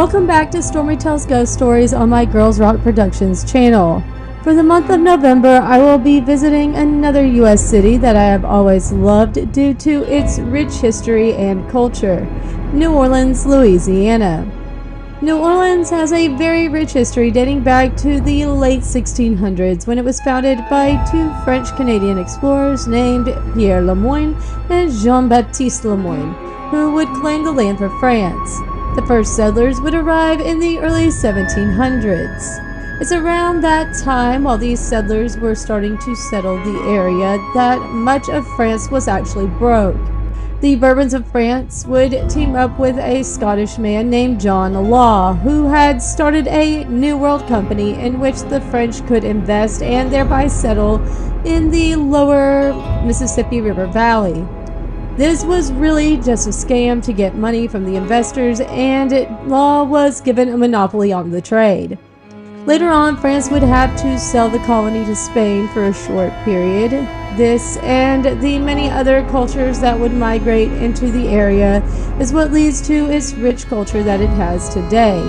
Welcome back to Stormi Tells Ghost Stories on my Girls Rock Productions channel. For the month of November, I will be visiting another U.S. city that I have always loved due to its rich history and culture, New Orleans, Louisiana. New Orleans has a very rich history dating back to the late 1600s when it was founded by two French-Canadian explorers named Pierre Le Moyne and Jean-Baptiste Le Moyne, who would claim the land for France. The first settlers would arrive in the early 1700s. It's around that time, while these settlers were starting to settle the area, that much of France was actually broke. The Bourbons of France would team up with a Scottish man named John Law, who had started a New World company in which the French could invest and thereby settle in the lower Mississippi River Valley. This was really just a scam to get money from the investors, and Law was given a monopoly on the trade. Later on, France would have to sell the colony to Spain for a short period. This and the many other cultures that would migrate into the area is what leads to its rich culture that it has today.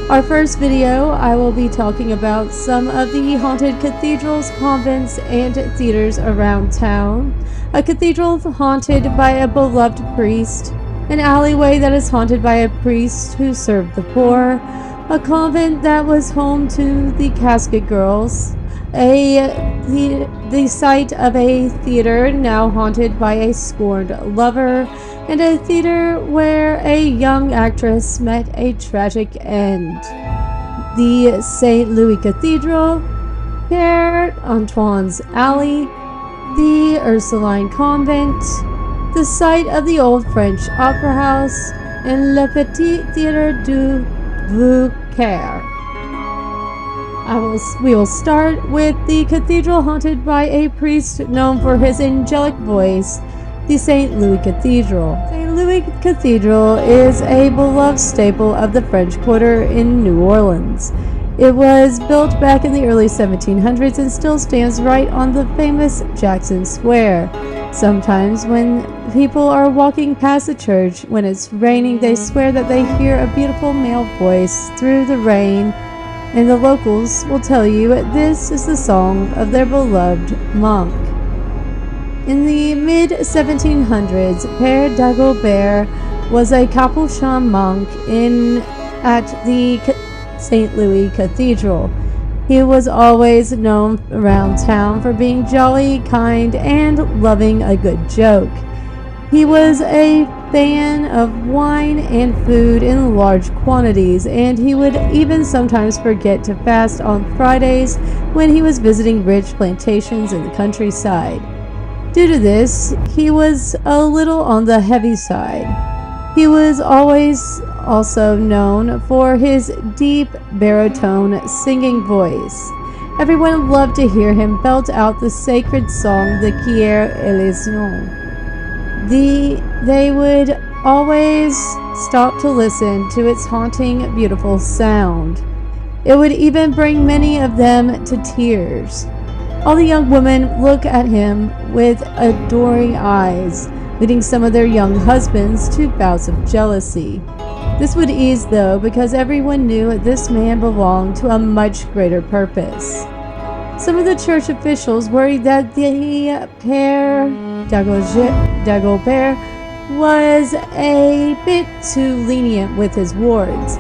Our first video, I will be talking about some of the haunted cathedrals, convents, and theaters around town. A cathedral haunted by a beloved priest, an alleyway that is haunted by a priest who served the poor, a convent that was home to the casket girls, the site of a theater now haunted by a scorned lover, and a theater where a young actress met a tragic end. The St. Louis Cathedral, Père Antoine's Alley, the Ursuline Convent, the site of the old French Opera House, and Le Petit Théâtre du Vauquer. We will start with the cathedral haunted by a priest known for his angelic voice, the St. Louis Cathedral. St. Louis Cathedral is a beloved staple of the French Quarter in New Orleans. It was built back in the early 1700s and still stands right on the famous Jackson Square. Sometimes when people are walking past the church when it's raining, they swear that they hear a beautiful male voice through the rain, and the locals will tell you this is the song of their beloved monk. In the mid-1700s, Père Dagobert was a Capuchin monk at the St. Louis Cathedral. He was always known around town for being jolly, kind, and loving a good joke. He was a fan of wine and food in large quantities, and he would even sometimes forget to fast on Fridays when he was visiting rich plantations in the countryside. Due to this, he was a little on the heavy side. He was always also known for his deep baritone singing voice. Everyone loved to hear him belt out the sacred song, the Kyrie Eleison. They would always stop to listen to its haunting, beautiful sound. It would even bring many of them to tears. All the young women look at him with adoring eyes, leading some of their young husbands to bouts of jealousy. This would ease, though, because everyone knew this man belonged to a much greater purpose. Some of the church officials worried that the Père Dagobert was a bit too lenient with his wards.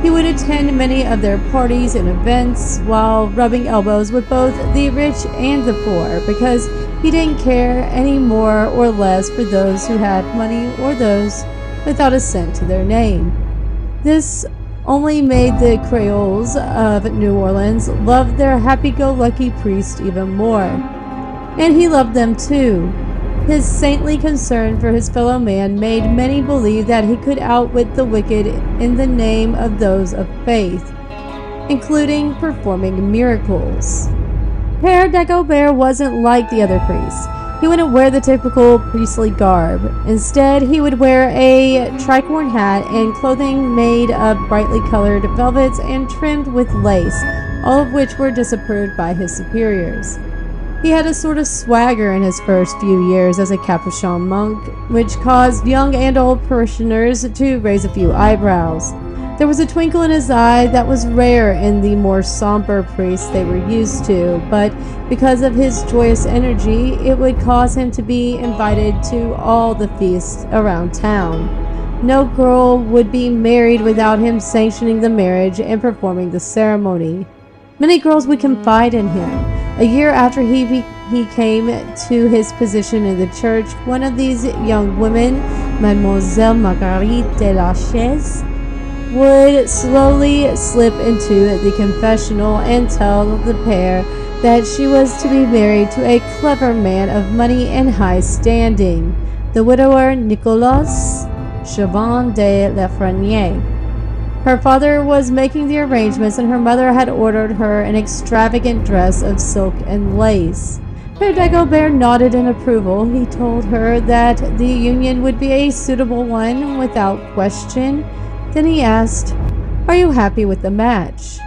He would attend many of their parties and events while rubbing elbows with both the rich and the poor, because he didn't care any more or less for those who had money or those without a cent to their name. This only made the Creoles of New Orleans love their happy-go-lucky priest even more. And he loved them too. His saintly concern for his fellow man made many believe that he could outwit the wicked in the name of those of faith, including performing miracles. Père Dagobert wasn't like the other priests. He wouldn't wear the typical priestly garb. Instead, he would wear a tricorn hat and clothing made of brightly colored velvets and trimmed with lace, all of which were disapproved by his superiors. He had a sort of swagger in his first few years as a Capuchin monk, which caused young and old parishioners to raise a few eyebrows. There was a twinkle in his eye that was rare in the more somber priests they were used to, but because of his joyous energy, it would cause him to be invited to all the feasts around town. No girl would be married without him sanctioning the marriage and performing the ceremony. Many girls would confide in him. A year after he came to his position in the church, one of these young women, Mademoiselle Marguerite de la Chaise, would slowly slip into the confessional and tell the pair that she was to be married to a clever man of money and high standing, the widower Nicolas Chauvin de Lafreniere. Her father was making the arrangements, and her mother had ordered her an extravagant dress of silk and lace. Père Dagobert nodded in approval. He told her that the union would be a suitable one without question. Then he asked, "Are you happy with the match?"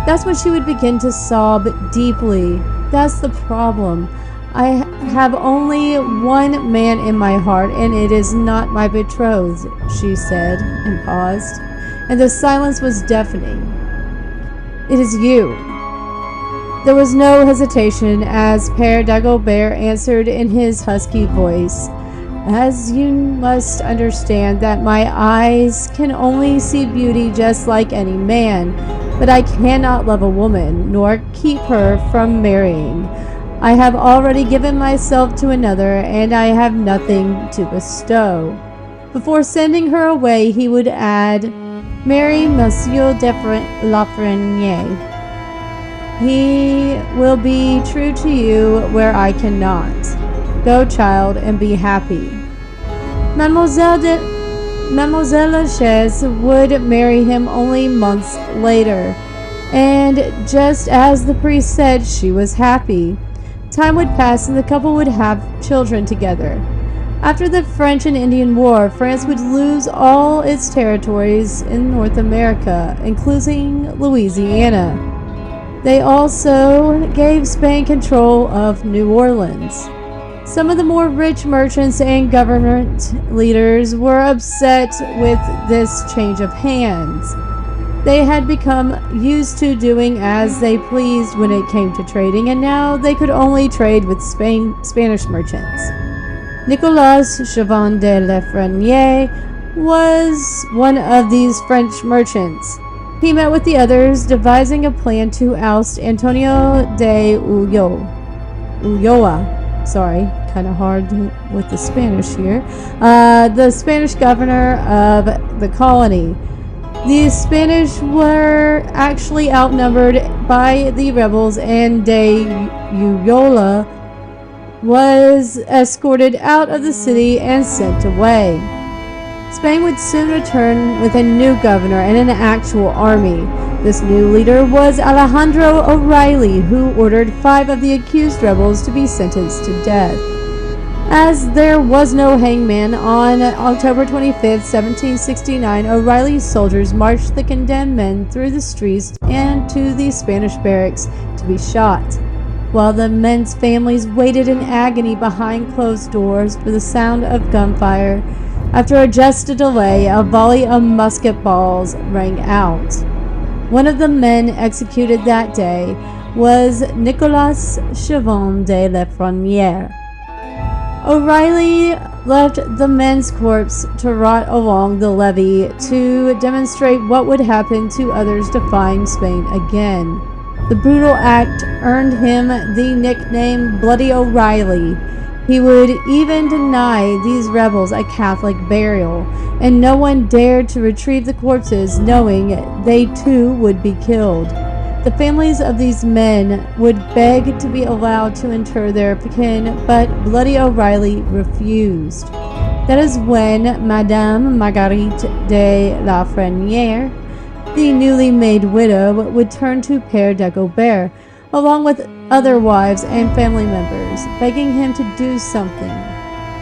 That's when she would begin to sob deeply. That's the problem. I have only one man in my heart, and it is not my betrothed, she said, and paused, and the silence was deafening. It is you. There was no hesitation as Père Dagobert answered in his husky voice. As you must understand that my eyes can only see beauty just like any man, but I cannot love a woman, nor keep her from marrying. I have already given myself to another, and I have nothing to bestow. Before sending her away, he would add, "Marry Monsieur de Lafreniere. He will be true to you where I cannot. Go, child, and be happy." Mademoiselle Lachaise would marry him only months later, and just as the priest said, she was happy. Time would pass and the couple would have children together. After the French and Indian War, France would lose all its territories in North America, including Louisiana. They also gave Spain control of New Orleans. Some of the more rich merchants and government leaders were upset with this change of hands. They had become used to doing as they pleased when it came to trading, and now they could only trade with Spanish merchants. Nicolas Chauvin de Lafreniere was one of these French merchants. He met with the others, devising a plan to oust Antonio de Ulloa. Sorry, kind of hard with the Spanish here. The Spanish governor of the colony. The Spanish were actually outnumbered by the rebels, and de Ulloa was escorted out of the city and sent away. Spain would soon return with a new governor and an actual army. This new leader was Alejandro O'Reilly, who ordered 5 of the accused rebels to be sentenced to death. As there was no hangman, on October 25, 1769, O'Reilly's soldiers marched the condemned men through the streets and to the Spanish barracks to be shot, while the men's families waited in agony behind closed doors for the sound of gunfire. After just a delay, a volley of musket balls rang out. One of the men executed that day was Nicolas Chauvin de Lafreniere. O'Reilly left the men's corpse to rot along the levee to demonstrate what would happen to others defying Spain again. The brutal act earned him the nickname Bloody O'Reilly. He would even deny these rebels a Catholic burial, and no one dared to retrieve the corpses, knowing they too would be killed. The families of these men would beg to be allowed to inter their kin, but Bloody O'Reilly refused. That is when Madame Marguerite de Lafreniere, the newly made widow, would turn to Père Dagobert, along with other wives and family members, begging him to do something.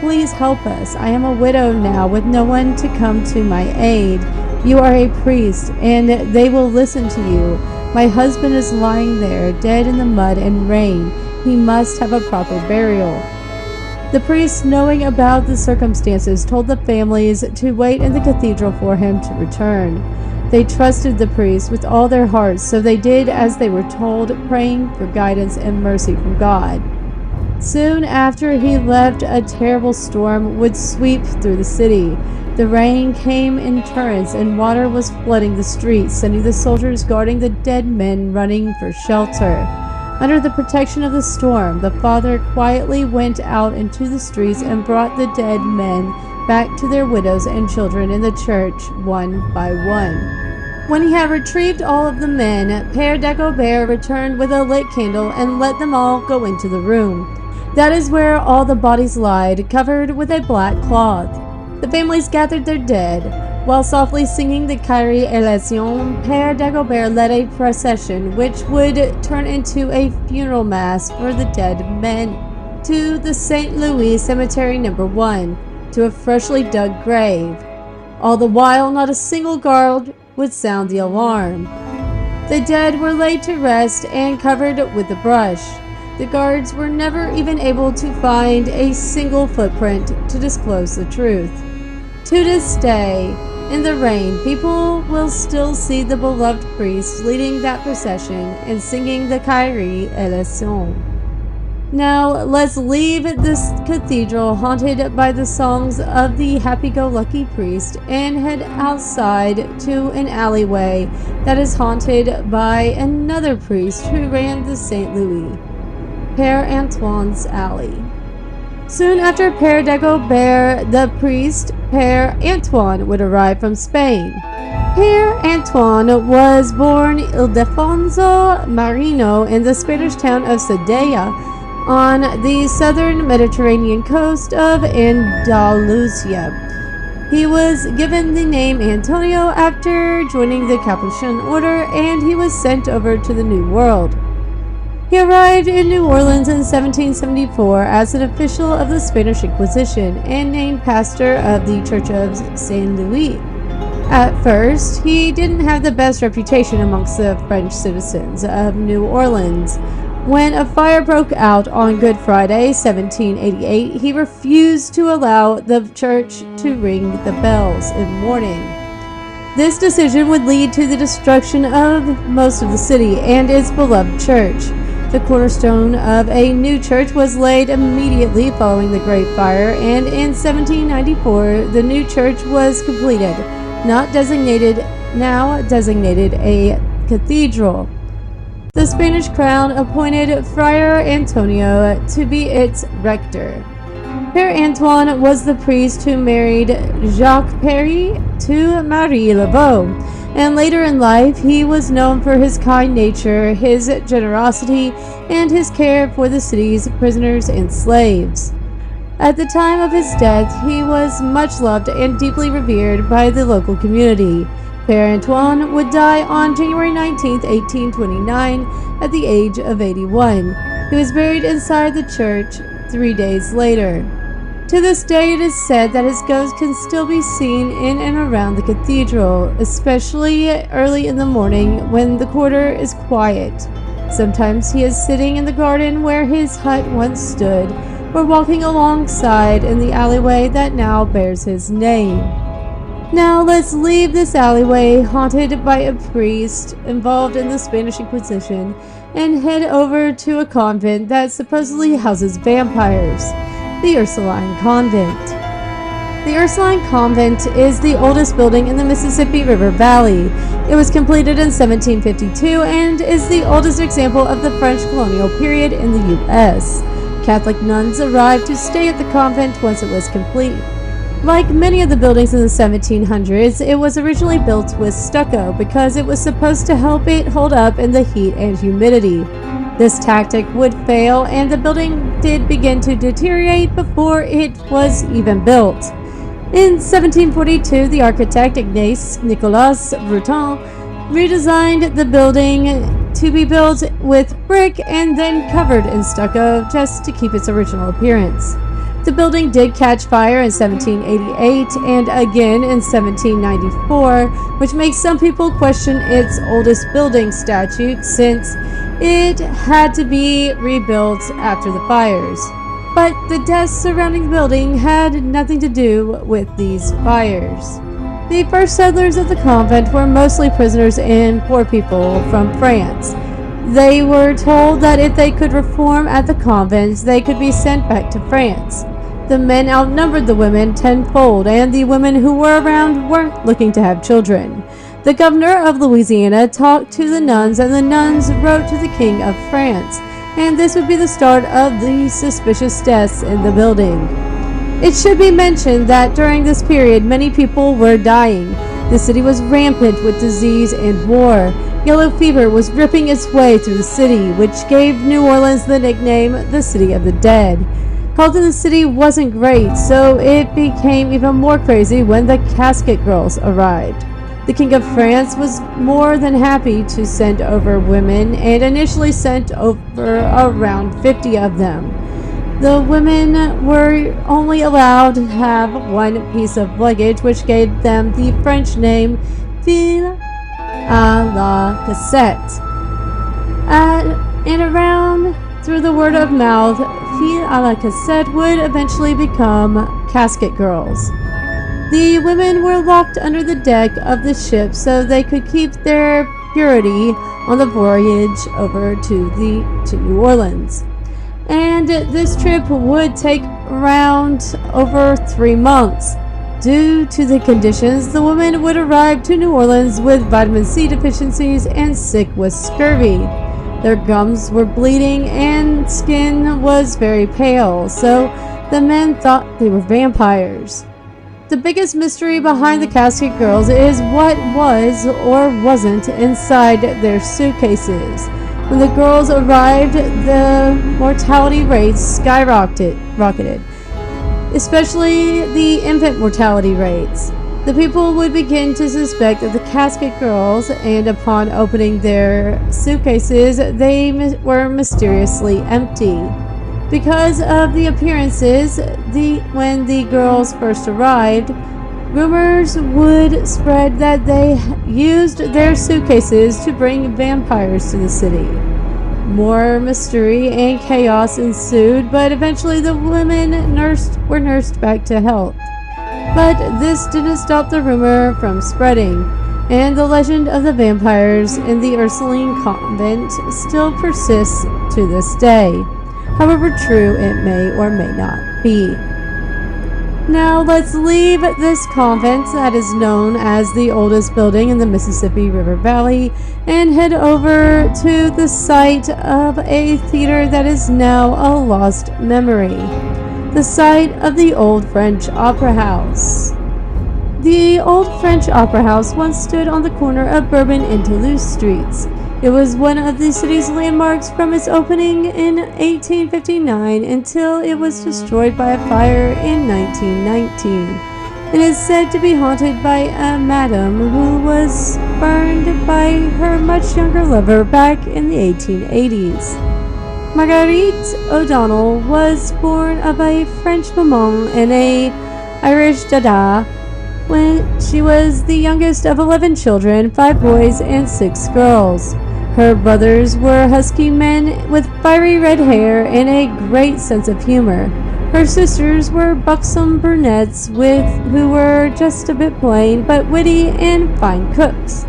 "Please help us. I am a widow now with no one to come to my aid. You are a priest, and they will listen to you. My husband is lying there, dead in the mud and rain. He must have a proper burial." The priest, knowing about the circumstances, told the families to wait in the cathedral for him to return. They trusted the priest with all their hearts, so they did as they were told, praying for guidance and mercy from God. Soon after he left, a terrible storm would sweep through the city. The rain came in torrents, and water was flooding the streets, sending the soldiers guarding the dead men running for shelter. Under the protection of the storm, the father quietly went out into the streets and brought the dead men back to their widows and children in the church, one by one. When he had retrieved all of the men, Père Dagobert returned with a lit candle and let them all go into the room. That is where all the bodies lied, covered with a black cloth. The families gathered their dead. While softly singing the Kyrie eleison, Père Dagobert led a procession which would turn into a funeral mass for the dead men to the St. Louis Cemetery No. 1, to a freshly dug grave. All the while, not a single guard would sound the alarm. The dead were laid to rest and covered with the brush. The guards were never even able to find a single footprint to disclose the truth. To this day, in the rain, people will still see the beloved priest leading that procession and singing the Kyrie eleison. Now, let's leave this cathedral haunted by the songs of the happy-go-lucky priest and head outside to an alleyway that is haunted by another priest who ran the St. Louis, Père Antoine's Alley. Soon after Père Dagobert, the priest, Père Antoine, would arrive from Spain. Père Antoine was born Ildefonso Marino in the Spanish town of Cerdanya, on the southern Mediterranean coast of Andalusia. He was given the name Antonio after joining the Capuchin order, and he was sent over to the New World. He arrived in New Orleans in 1774 as an official of the Spanish Inquisition and named pastor of the Church of Saint Louis. At first, he didn't have the best reputation amongst the French citizens of New Orleans. When a fire broke out on Good Friday, 1788, he refused to allow the church to ring the bells in mourning. This decision would lead to the destruction of most of the city and its beloved church. The cornerstone of a new church was laid immediately following the Great Fire, and in 1794, the new church was completed, now designated a cathedral. The Spanish crown appointed Friar Antonio to be its rector. Père Antoine was the priest who married Jacques Péry to Marie Laveau, and later in life he was known for his kind nature, his generosity, and his care for the city's prisoners and slaves. At the time of his death, he was much loved and deeply revered by the local community. Père Antoine would die on January 19, 1829, at the age of 81. He was buried inside the church 3 days later. To this day, it is said that his ghost can still be seen in and around the cathedral, especially early in the morning when the quarter is quiet. Sometimes he is sitting in the garden where his hut once stood, or walking alongside in the alleyway that now bears his name. Now let's leave this alleyway haunted by a priest involved in the Spanish Inquisition and head over to a convent that supposedly houses vampires, the Ursuline Convent. The Ursuline Convent is the oldest building in the Mississippi River Valley. It was completed in 1752 and is the oldest example of the French colonial period in the U.S. Catholic nuns arrived to stay at the convent once it was complete. Like many of the buildings in the 1700s, it was originally built with stucco because it was supposed to help it hold up in the heat and humidity. This tactic would fail, and the building did begin to deteriorate before it was even built. In 1742, the architect Ignace Nicolas Breton redesigned the building to be built with brick and then covered in stucco just to keep its original appearance. The building did catch fire in 1788 and again in 1794, which makes some people question its oldest building statute since it had to be rebuilt after the fires. But the deaths surrounding the building had nothing to do with these fires. The first settlers of the convent were mostly prisoners and poor people from France. They were told that if they could reform at the convents, they could be sent back to France. The men outnumbered the women tenfold, and the women who were around weren't looking to have children. The governor of Louisiana talked to the nuns, and the nuns wrote to the king of France, and this would be the start of the suspicious deaths in the building. It should be mentioned that during this period, many people were dying. The city was rampant with disease and war. Yellow fever was ripping its way through the city, which gave New Orleans the nickname the City of the Dead. Health in the city wasn't great, so it became even more crazy when the casket girls arrived. The King of France was more than happy to send over women, and initially sent over around 50 of them. The women were only allowed to have one piece of luggage, which gave them the French name fille à la cassette. And around through the word of mouth, fille à la cassette would eventually become casket girls. The women were locked under the deck of the ship so they could keep their purity on the voyage over to New Orleans. And this trip would take around over 3 months. Due to the conditions, the women would arrive to New Orleans with vitamin C deficiencies and sick with scurvy. Their gums were bleeding and skin was very pale, so the men thought they were vampires. The biggest mystery behind the casket girls is what was or wasn't inside their suitcases. When the girls arrived, the mortality rates skyrocketed, especially the infant mortality rates. The people would begin to suspect that the casket girls, and upon opening their suitcases, they were mysteriously empty. Because of the appearances, when the girls first arrived, rumors would spread that they used their suitcases to bring vampires to the city. More mystery and chaos ensued, but eventually the women were nursed back to health. But this didn't stop the rumor from spreading, and the legend of the vampires in the Ursuline convent still persists to this day. However true it may or may not be. Now let's leave this convent that is known as the oldest building in the Mississippi River Valley and head over to the site of a theater that is now a lost memory. The site of the old French Opera House. The old French Opera House once stood on the corner of Bourbon and Toulouse Streets. It was one of the city's landmarks from its opening in 1859 until it was destroyed by a fire in 1919. It is said to be haunted by a madam who was burned by her much younger lover back in the 1880s. Marguerite O'Donnell was born of a French maman and an Irish dada when she was the youngest of 11 children, 5 boys and 6 girls. Her brothers were husky men with fiery red hair and a great sense of humor. Her sisters were buxom brunettes who were just a bit plain but witty and fine cooks.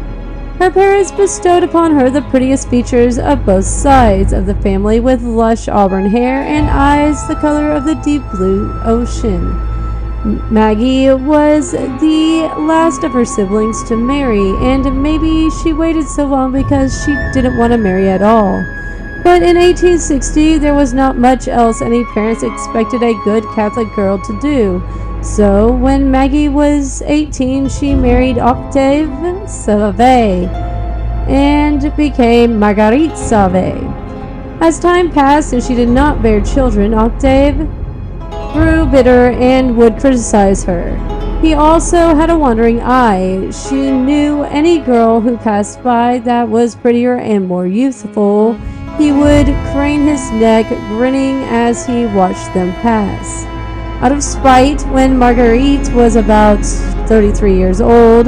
Her parents bestowed upon her the prettiest features of both sides of the family, with lush auburn hair and eyes the color of the deep blue ocean. Maggie was the last of her siblings to marry, and maybe she waited so long because she didn't want to marry at all. But in 1860, there was not much else any parents expected a good Catholic girl to do. So when Maggie was 18, she married Octave Sauvé and became Marguerite Sauvé. As time passed and she did not bear children, Octave grew bitter and would criticize her. He also had a wandering eye. She knew any girl who passed by that was prettier and more youthful. He would crane his neck, grinning as he watched them pass. Out of spite, when Marguerite was about 33 years old,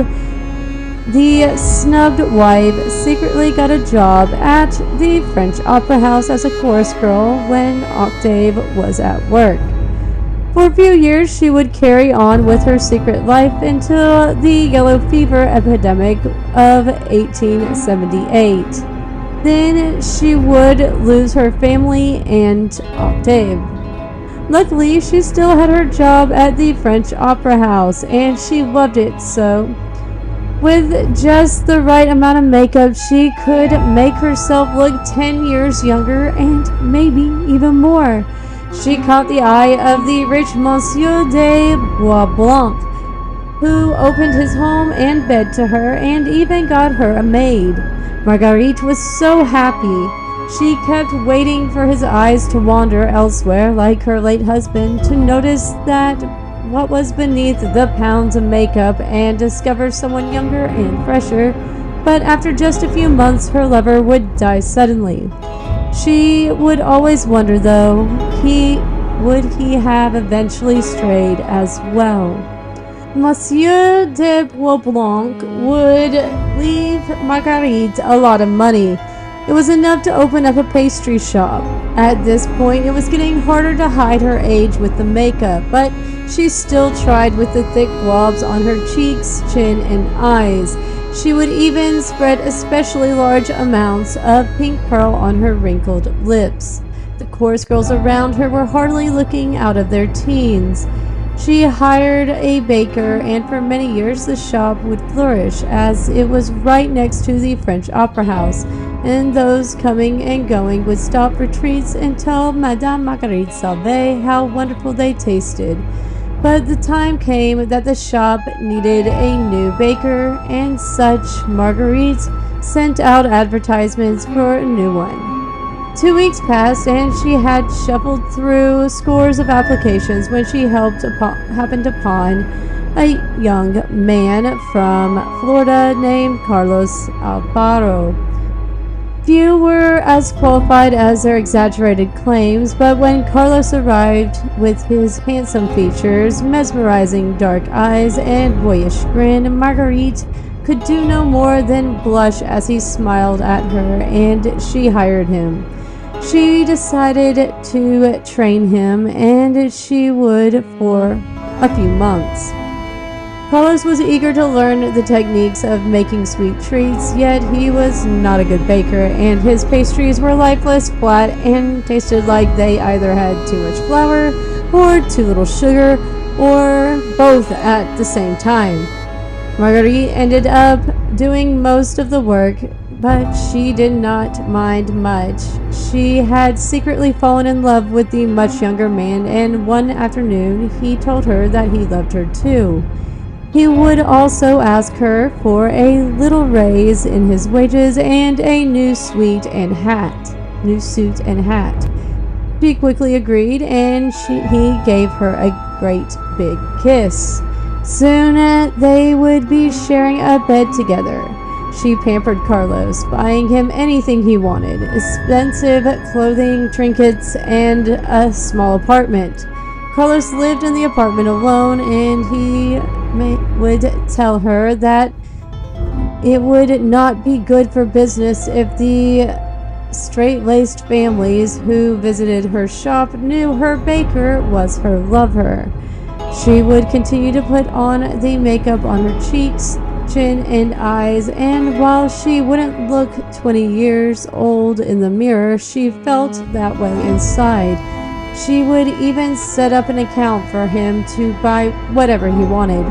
the snubbed wife secretly got a job at the French Opera House as a chorus girl when Octave was at work. For a few years, she would carry on with her secret life until the yellow fever epidemic of 1878. Then she would lose her family and Octave. Luckily, she still had her job at the French Opera House, and she loved it so. With just the right amount of makeup, she could make herself look 10 years younger and maybe even more. She caught the eye of the rich Monsieur de Boisblanc, who opened his home and bed to her and even got her a maid. Marguerite was so happy. She kept waiting for his eyes to wander elsewhere, like her late husband, to notice that what was beneath the pounds of makeup and discover someone younger and fresher. But after just a few months, her lover would die suddenly. She would always wonder, though, would he have eventually strayed as well? Monsieur de Boisblanc would leave Marguerite a lot of money. It was enough to open up a pastry shop. At this point, it was getting harder to hide her age with the makeup, but she still tried with the thick globs on her cheeks, chin, and eyes. She would even spread especially large amounts of pink pearl on her wrinkled lips. The chorus girls around her were hardly looking out of their teens. She hired a baker, and for many years the shop would flourish, as it was right next to the French Opera House, and those coming and going would stop for treats and tell Madame Marguerite Salvé how wonderful they tasted. But the time came that the shop needed a new baker, and such Marguerite sent out advertisements for a new one. 2 weeks passed, and she had shuffled through scores of applications when she happened upon a young man from Florida named Carlos Alvaro. Few were as qualified as their exaggerated claims, but when Carlos arrived with his handsome features, mesmerizing dark eyes, and boyish grin, Marguerite could do no more than blush as he smiled at her, and she hired him. She decided to train him, and she would for a few months. Carlos was eager to learn the techniques of making sweet treats, yet he was not a good baker, and his pastries were lifeless, flat, and tasted like they either had too much flour or too little sugar, or both at the same time. Marguerite ended up doing most of the work, but she did not mind much. She had secretly fallen in love with the much younger man, and one afternoon he told her that he loved her too. He would also ask her for a little raise in his wages and a new suit and hat. She quickly agreed, and he gave her a great big kiss. Soon they would be sharing a bed together. She pampered Carlos, buying him anything he wanted, expensive clothing, trinkets, and a small apartment. Carlos lived in the apartment alone, and he would tell her that it would not be good for business if the straight-laced families who visited her shop knew her baker was her lover. She would continue to put on the makeup on her cheeks, chin, and eyes, and while she wouldn't look 20 years old in the mirror, she felt that way inside. She would even set up an account for him to buy whatever he wanted.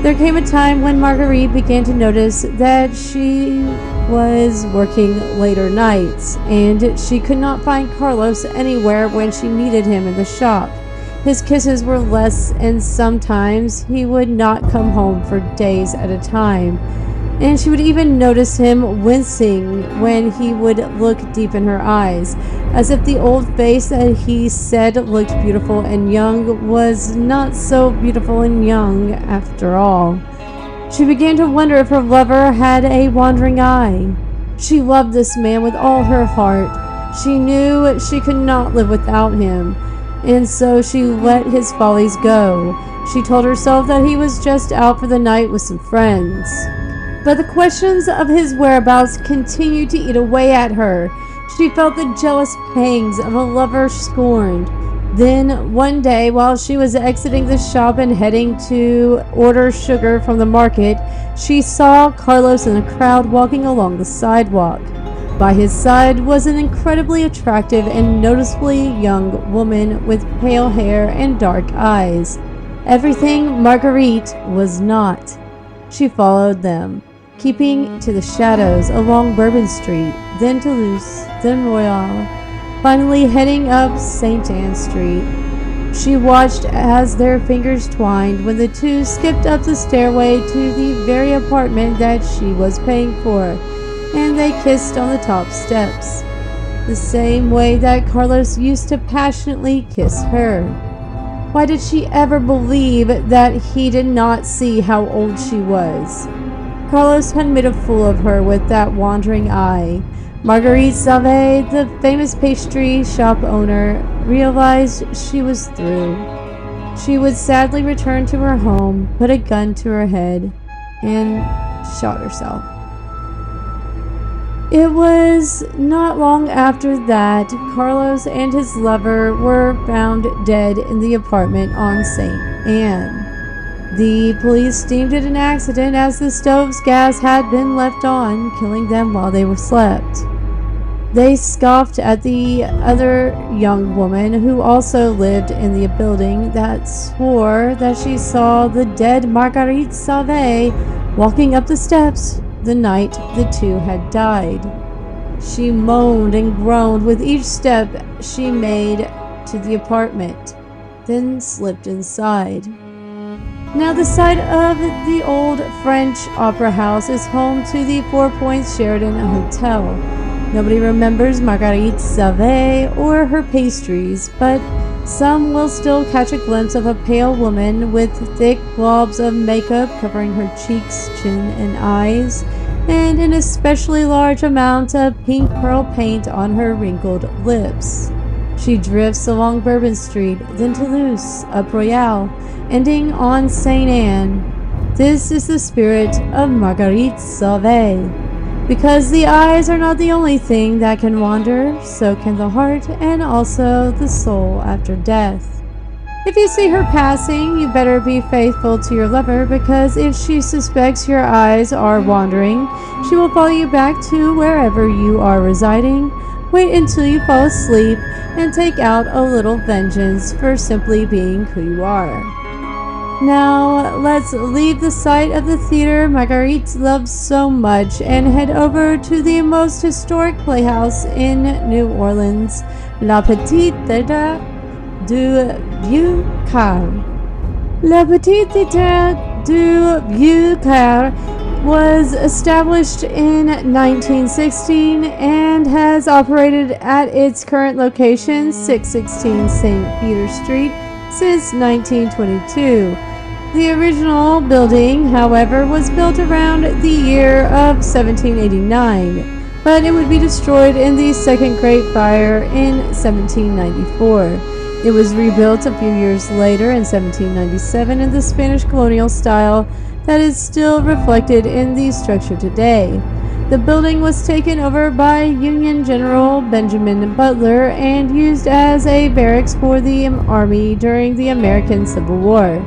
There came a time when Marguerite began to notice that she was working later nights, and she could not find Carlos anywhere when she needed him in the shop. His kisses were less, and sometimes he would not come home for days at a time. And she would even notice him wincing when he would look deep in her eyes, as if the old face that he said looked beautiful and young was not so beautiful and young after all. She began to wonder if her lover had a wandering eye. She loved this man with all her heart. She knew she could not live without him, and so she let his follies go. She told herself that he was just out for the night with some friends. But the questions of his whereabouts continued to eat away at her. She felt the jealous pangs of a lover scorned. Then one day, while she was exiting the shop and heading to order sugar from the market, she saw Carlos in a crowd walking along the sidewalk. By his side was an incredibly attractive and noticeably young woman with pale hair and dark eyes. Everything Marguerite was not. She followed them, keeping to the shadows along Bourbon Street, then Toulouse, then Royal, finally heading up St. Anne Street. She watched as their fingers twined when the two skipped up the stairway to the very apartment that she was paying for, and they kissed on the top steps, the same way that Carlos used to passionately kiss her. Why did she ever believe that he did not see how old she was? Carlos had made a fool of her with that wandering eye. Marguerite Sauvé, the famous pastry shop owner, realized she was through. She would sadly return to her home, put a gun to her head, and shot herself. It was not long after that Carlos and his lover were found dead in the apartment on St. Anne. The police deemed it an accident as the stove's gas had been left on, killing them while they were slept. They scoffed at the other young woman who also lived in the building that swore that she saw the dead Marguerite Sauvé walking up the steps the night the two had died. She moaned and groaned with each step she made to the apartment, then slipped inside. Now the site of the old French Opera House is home to the Four Points Sheraton Hotel. Nobody remembers Marguerite Sauvé or her pastries, but some will still catch a glimpse of a pale woman with thick globs of makeup covering her cheeks, chin, and eyes, and an especially large amount of pink pearl paint on her wrinkled lips. She drifts along Bourbon Street, then Toulouse, up Royal, ending on St. Anne. This is the spirit of Marguerite Sauvé. Because the eyes are not the only thing that can wander, so can the heart and also the soul after death. If you see her passing, you better be faithful to your lover, because if she suspects your eyes are wandering, she will follow you back to wherever you are residing. Wait until you fall asleep and take out a little vengeance for simply being who you are. Now, let's leave the site of the theater Marguerite loves so much and head over to the most historic playhouse in New Orleans, La Petite Théâtre du Vieux-Carré. La Petite Théâtre du Vieux-Carré was established in 1916 and has operated at its current location, 616 St. Peter Street, since 1922. The original building, however, was built around the year of 1789, but it would be destroyed in the Second Great Fire in 1794. It was rebuilt a few years later in 1797 in the Spanish colonial style that is still reflected in the structure today. The building was taken over by Union General Benjamin Butler and used as a barracks for the Army during the American Civil War.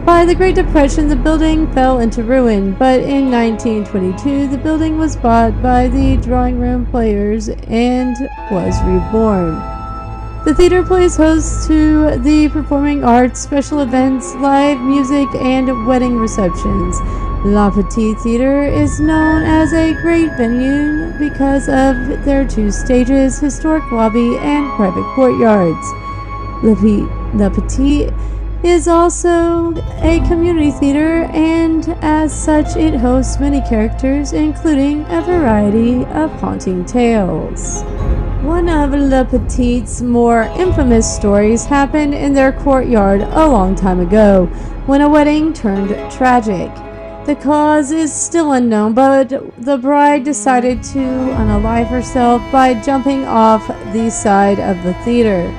By the Great Depression, the building fell into ruin, but in 1922, the building was bought by the Drawing Room Players and was reborn. The theater plays host to the performing arts, special events, live music, and wedding receptions. La Petite Theater is known as a great venue because of their 2 stages, historic lobby, and private courtyards. La Petite is also a community theater, and as such it hosts many characters, including a variety of haunting tales. One of La Petite's more infamous stories happened in their courtyard a long time ago, when a wedding turned tragic. The cause is still unknown, but the bride decided to unalive herself by jumping off the side of the theater.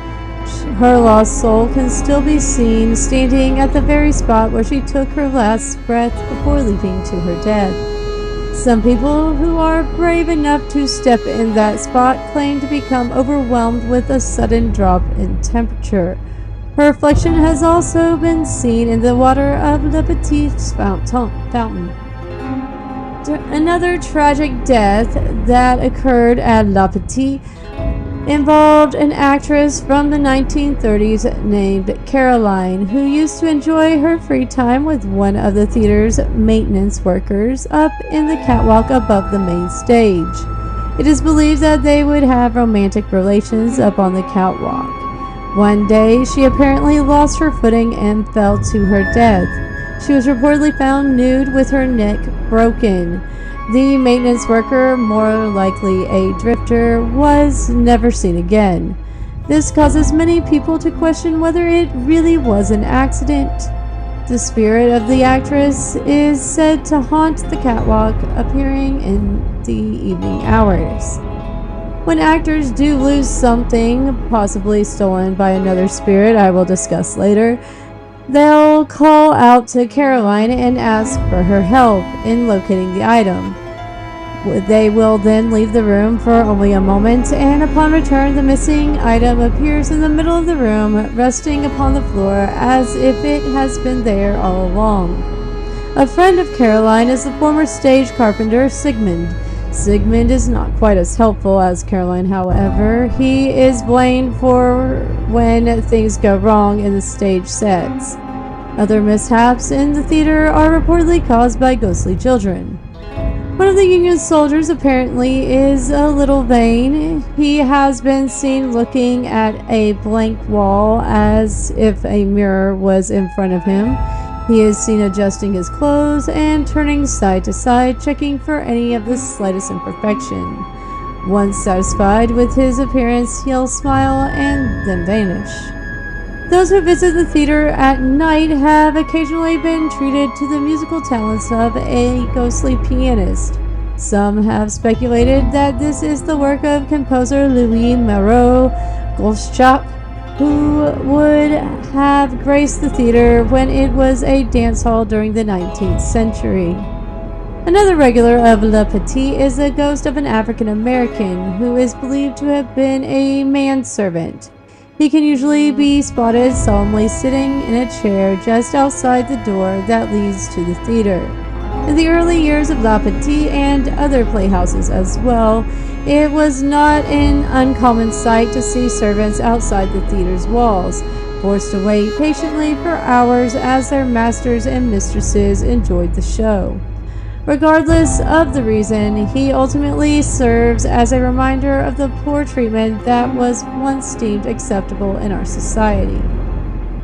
Her lost soul can still be seen standing at the very spot where she took her last breath before leaping to her death. Some people who are brave enough to step in that spot claim to become overwhelmed with a sudden drop in temperature. Her reflection has also been seen in the water of Le Petit's fountain. Another tragic death that occurred at Le Petit involved an actress from the 1930s named Caroline, who used to enjoy her free time with one of the theater's maintenance workers up in the catwalk above the main stage. It is believed that they would have romantic relations up on the catwalk. One day, she apparently lost her footing and fell to her death. She was reportedly found nude with her neck broken. The maintenance worker, more likely a drifter, was never seen again. This causes many people to question whether it really was an accident. The spirit of the actress is said to haunt the catwalk, appearing in the evening hours. When actors do lose something, possibly stolen by another spirit I will discuss later, they'll call out to Caroline and ask for her help in locating the item. They will then leave the room for only a moment, and upon return the missing item appears in the middle of the room, resting upon the floor as if it has been there all along. A friend of Caroline is the former stage carpenter Sigmund. Sigmund is not quite as helpful as Caroline, however. He is blamed for when things go wrong in the stage sets. Other mishaps in the theater are reportedly caused by ghostly children. One of the Union soldiers apparently is a little vain. He has been seen looking at a blank wall as if a mirror was in front of him. He is seen adjusting his clothes and turning side to side, checking for any of the slightest imperfection. Once satisfied with his appearance, he'll smile and then vanish. Those who visit the theater at night have occasionally been treated to the musical talents of a ghostly pianist. Some have speculated that this is the work of composer Louis Moreau-Gottschalk, who would have graced the theater when it was a dance hall during the 19th century. Another regular of Le Petit is the ghost of an African American who is believed to have been a manservant. He can usually be spotted solemnly sitting in a chair just outside the door that leads to the theater. In the early years of Le Petit and other playhouses as well, it was not an uncommon sight to see servants outside the theater's walls, forced to wait patiently for hours as their masters and mistresses enjoyed the show. Regardless of the reason, he ultimately serves as a reminder of the poor treatment that was once deemed acceptable in our society.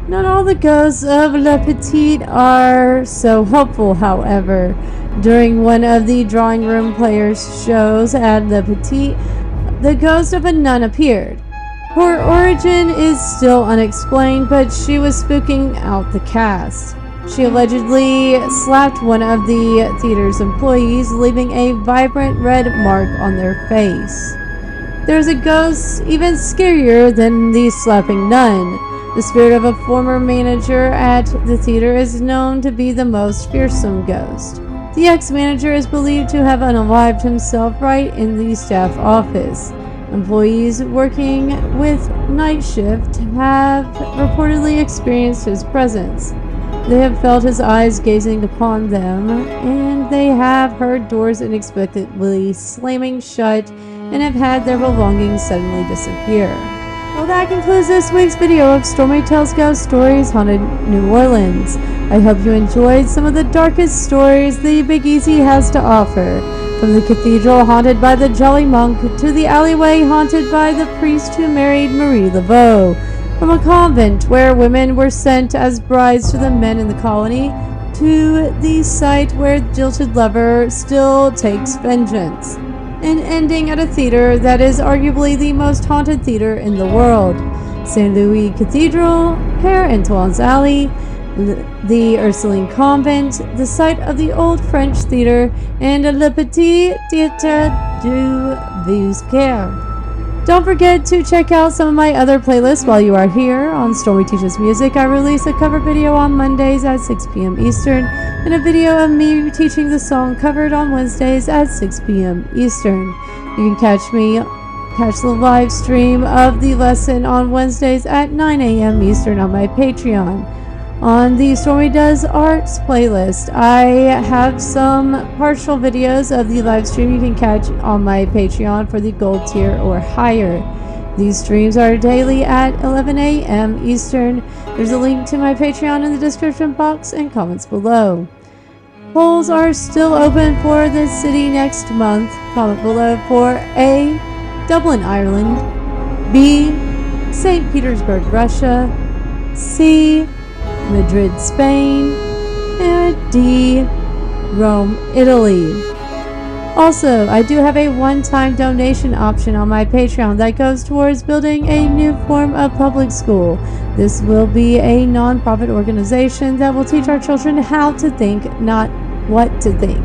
Not all the ghosts of Le Petit are so helpful, however. During one of the drawing room players' shows at Le Petit, the ghost of a nun appeared. Her origin is still unexplained, but she was spooking out the cast. She allegedly slapped one of the theater's employees, leaving a vibrant red mark on their face. There's a ghost even scarier than the slapping nun. The spirit of a former manager at the theater is known to be the most fearsome ghost. The ex-manager is believed to have unalived himself right in the staff office. Employees working with night shift have reportedly experienced his presence. They have felt his eyes gazing upon them, and they have heard doors unexpectedly slamming shut and have had their belongings suddenly disappear. Well, that concludes this week's video of Stormi Tells Ghost Stories Haunted New Orleans. I hope you enjoyed some of the darkest stories the Big Easy has to offer. From the cathedral haunted by the Jolly Monk to the alleyway haunted by the priest who married Marie Laveau. From a convent where women were sent as brides to the men in the colony, to the site where the jilted lover still takes vengeance. And ending at a theater that is arguably the most haunted theater in the world. St. Louis Cathedral, Père Antoine's Alley, the Ursuline Convent, the site of the Old French Theater, and Le Petit Théâtre du Vieux-Caire. Don't forget to check out some of my other playlists while you are here. On Stormi Teaches Music, I release a cover video on Mondays at 6 p.m. Eastern, and a video of me teaching the song covered on Wednesdays at 6 p.m. Eastern. You can catch the live stream of the lesson on Wednesdays at 9 a.m. Eastern on my Patreon. On the Stormi Does Arts playlist, I have some partial videos of the live stream you can catch on my Patreon for the gold tier or higher. These streams are daily at 11 a.m. Eastern. There's a link to my Patreon in the description box and comments below. Polls are still open for the city next month. Comment below for A. Dublin, Ireland, B. St. Petersburg, Russia, C. Madrid, Spain, and D. Rome, Italy. Also, I do have a one-time donation option on my Patreon that goes towards building a new form of public school. This will be a non-profit organization that will teach our children how to think, not what to think.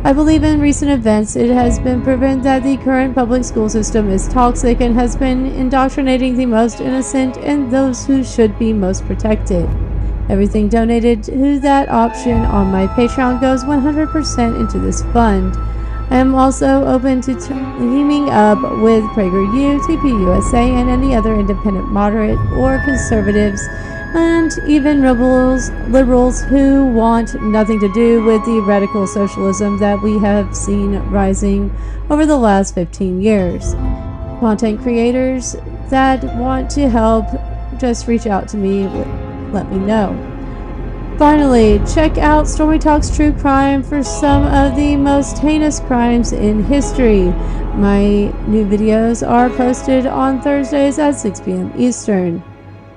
I believe in recent events, it has been proven that the current public school system is toxic and has been indoctrinating the most innocent and those who should be most protected. Everything donated to that option on my Patreon goes 100% into this fund. I am also open to teaming up with PragerU, TPUSA, and any other independent moderate or conservatives, and even liberals who want nothing to do with the radical socialism that we have seen rising over the last 15 years. Content creators that want to help, just reach out to me. Let me know. Finally, check out Stormi Talks True Crime for some of the most heinous crimes in history. My new videos are posted on Thursdays at 6 p.m. Eastern.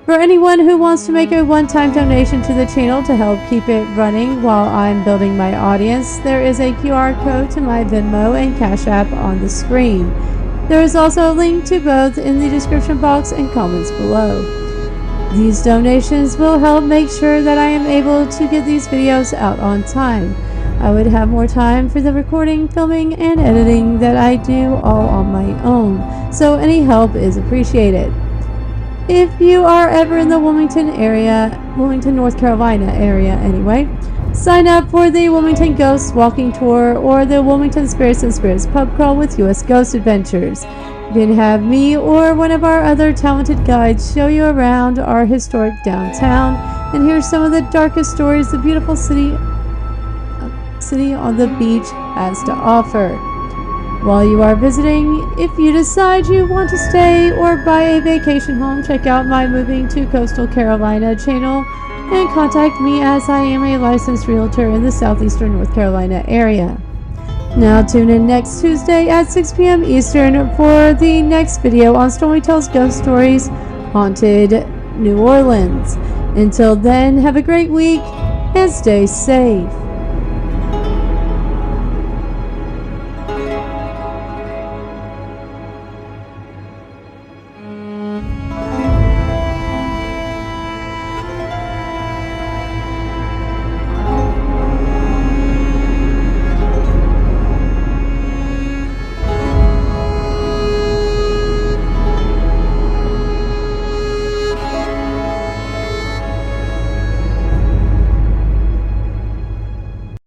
For anyone who wants to make a one-time donation to the channel to help keep it running while I'm building my audience, there is a QR code to my Venmo and Cash App on the screen. There is also a link to both in the description box and comments below. These donations will help make sure that I am able to get these videos out on time. I would have more time for the recording, filming, and editing that I do all on my own, so any help is appreciated. If you are ever in the Wilmington, North Carolina area anyway, sign up for the Wilmington Ghosts Walking Tour or the Wilmington Spirits and Sprits Pub Crawl with U.S. Ghost Adventures. You can have me or one of our other talented guides show you around our historic downtown and hear some of the darkest stories the beautiful city on the beach has to offer. While you are visiting, if you decide you want to stay or buy a vacation home, check out my Moving to Coastal Carolina channel and contact me, as I am a licensed realtor in the southeastern North Carolina area. Now tune in next Tuesday at 6 p.m. Eastern for the next video on Stormi Tells Ghost Stories, Haunted New Orleans. Until then, have a great week and stay safe.